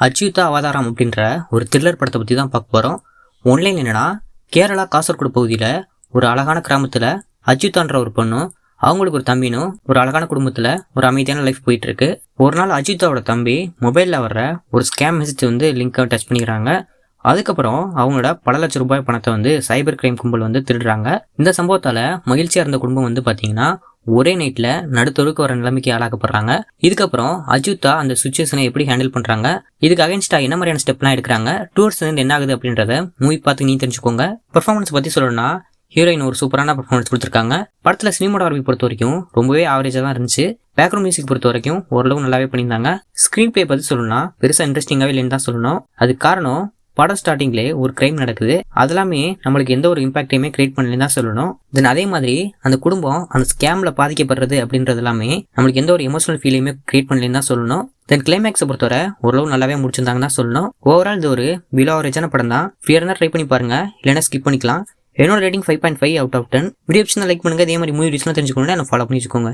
அச்சுதா அவதாரம் அப்படின்ற ஒரு த்ரில்லர் படத்தை பற்றி தான் பார்க்க போகிறோம். ஒன்லைன் என்னன்னா, கேரளா காசர்கோடு பகுதியில் ஒரு அழகான கிராமத்தில் அச்சுதான்ற ஒரு பொண்ணும் அவங்களுக்கு ஒரு தம்பினும் ஒரு அழகான குடும்பத்தில் ஒரு அமைதியான லைஃப் போயிட்டு இருக்கு. ஒரு நாள் அஜித்தாவோட தம்பி மொபைலில் வர்ற ஒரு ஸ்கேம் மெசேஜ் லிங்கை டச் பண்ணிக்கிறாங்க. அதுக்கப்புறம் அவங்களோட பல லட்சம் ரூபாய் பணத்தை சைபர் கிரைம் கும்பல் திருடுறாங்க. இந்த சம்பவத்தால் மகிழ்ச்சியாக இருந்த குடும்பம் பார்த்தீங்கன்னா ஒரே நைட்ல நடுத்தொருக்கு வர நிலைமைக்கு ஆளாக்கப்படுறாங்க. இதுக்கப்புறம் அஜித்தா அந்த சுச்சுவேஷனை எப்படி ஹேண்டில் பண்றாங்க, இதுக்கு அகைன்ஸ்டா என்ன மாதிரியான ஸ்டெப்லாம் எடுக்கிறாங்க, டூர்ஸ் என்ன ஆகுது அப்படின்றத மூவி பார்த்து நீ தெரிஞ்சுக்கோங்க. பெர்ஃபார்மன்ஸ் பத்தி சொல்லணும்னா ஹீரோயின் ஒரு சூப்பரான பெர்ஃபார்மன்ஸ் கொடுத்துருக்காங்க. படத்துல சினிமாட்டோகிராஃபி பொறுத்த வரைக்கும் ரொம்பவே ஆவரேஜா தான் இருந்துச்சு. பேக்ரவுண்ட் மியூசிக் பொறுத்த வரைக்கும் ஓரளவு நல்லாவே பண்ணியிருந்தாங்க. ஸ்கிரீன் பிளே பத்தி சொல்லணும்னா பெருசா இன்ட்ரெஸ்டிங்காவே இல்லைன்னு தான் சொல்லணும். அதுக்கு காரணம் படம் ஸ்டார்டிங்லேயே ஒரு கிரைம் நடக்குது. அதெல்லாமே நம்மளுக்கு எந்த ஒரு இம்பாக்டையுமே கிரியேட் பண்ணலன்னு தான் சொல்லணும். தென் அதே மாதிரி அந்த குடும்பம் அந்த ஸ்கேம்ல பாதிக்கப்படுறது அப்படின்றது எல்லாமே நம்மளுக்கு எந்த ஒரு எமோஷனல் ஃபீலையுமே கிரியேட் பண்ணலன்னு தான் சொல்லணும். தென் கிளைமேக்ஸை பொறுத்தவரை ஓரளவு நல்லாவே முடிச்சிருந்தாங்கன்னு தான் சொல்லணும். ஓவரால் இது ஒரு பிலோ ஆவரேஜான படம் தான். ஃபியர்னா ட்ரை பண்ணி பாருங்க, இல்லைன்னா ஸ்கிப் பண்ணிக்கலாம். என்னோட rating 5.5 out of 10. Video like பண்ணுங்க. இதே மாதிரி மூவி தெரிஞ்சுக்கணும், என்ன ஃபாலோ பண்ணி வச்சுக்கோங்க.